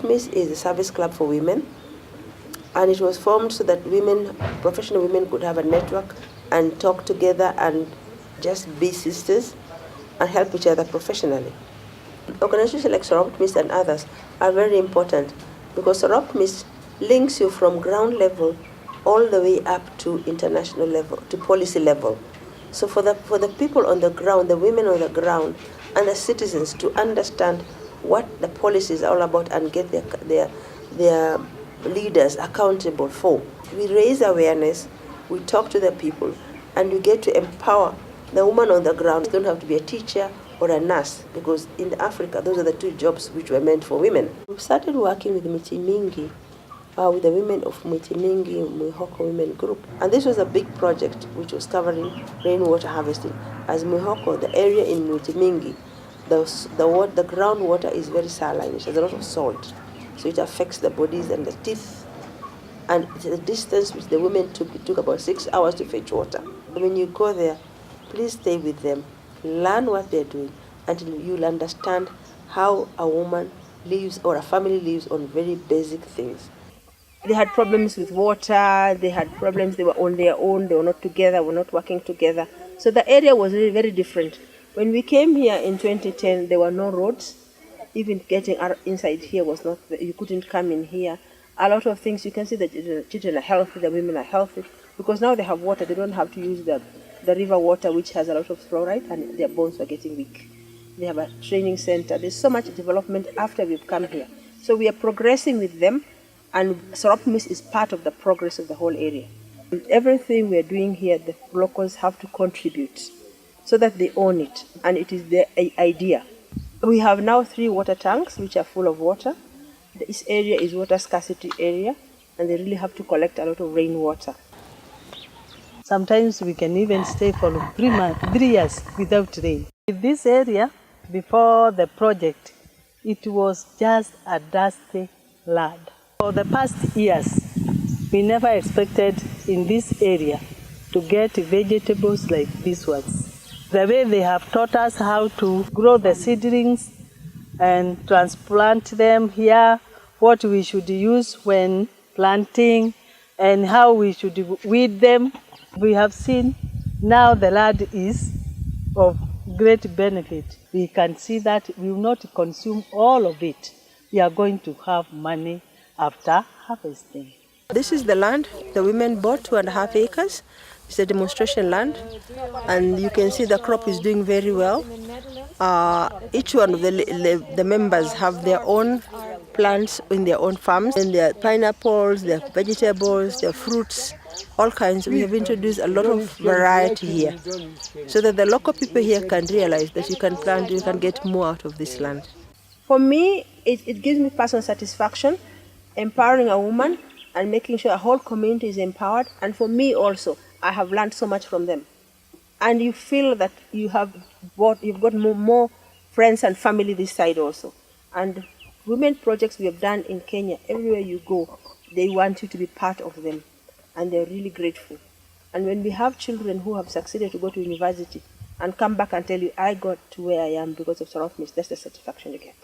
SAROPMIS is a service club for women, and it was formed so that women, professional women, could have a network and talk together and just be sisters and help each other professionally. Organizations like SAROPMIS and others are very important because SAROPMIS links you from ground level all the way up to international level, to policy level. So for the people on the ground, the women on the ground, and the citizens to understand what the policy is all about and get their leaders accountable for. We raise awareness, we talk to the people, and we get to empower the woman on the ground. You don't have to be a teacher or a nurse, because in Africa, those are the two jobs which were meant for women. We started working with Miti Mingi, with the women of Miti Mingi Mwihoko Women Group. And this was a big project which was covering rainwater harvesting. As Mwihoko, the area in Miti Mingi, the groundwater is very saline, it has a lot of salt. So it affects the bodies and the teeth. And the distance which the women took, it took about 6 hours to fetch water. When you go there, please stay with them, learn what they're doing, until you'll understand how a woman lives or a family lives on very basic things. They had problems with water, they had problems, they were on their own, they were not together, were not working together. So the area was really very different. When we came here in 2010, there were no roads. Even getting inside here was not, you couldn't come in here. A lot of things, you can see that the children are healthy, the women are healthy, because now they have water, they don't have to use the river water, which has a lot of fluoride, and their bones are getting weak. They have a training center. There's so much development after we've come here. So we are progressing with them, and SAROPMIS is part of the progress of the whole area. And everything we're doing here, the locals have to contribute so that they own it, and it is their idea. We have now 3 water tanks which are full of water. This area is water scarcity area, and they really have to collect a lot of rainwater. Sometimes we can even stay for 3 years without rain. In this area, before the project, it was just a dusty land. For the past years, we never expected in this area to get vegetables like these ones. The way they have taught us how to grow the seedlings and transplant them here, what we should use when planting, and how we should weed them. We have seen now the land is of great benefit. We can see that we will not consume all of it. We are going to have money after harvesting. This is the land the women bought, 2.5 acres. It's a demonstration land, and you can see the crop is doing very well. Each one of the members have their own plants in their own farms, and their pineapples, their vegetables, their fruits, all kinds. We have introduced a lot of variety here, so that the local people here can realize that you can plant, you can get more out of this land. For me, it gives me personal satisfaction, empowering a woman and making sure a whole community is empowered. And for me also, I have learned so much from them. And you feel that you've got more friends and family this side also. And women projects we have done in Kenya, everywhere you go, they want you to be part of them. And they're really grateful. And when we have children who have succeeded to go to university and come back and tell you, I got to where I am because of SAROPMIS, that's the satisfaction you get.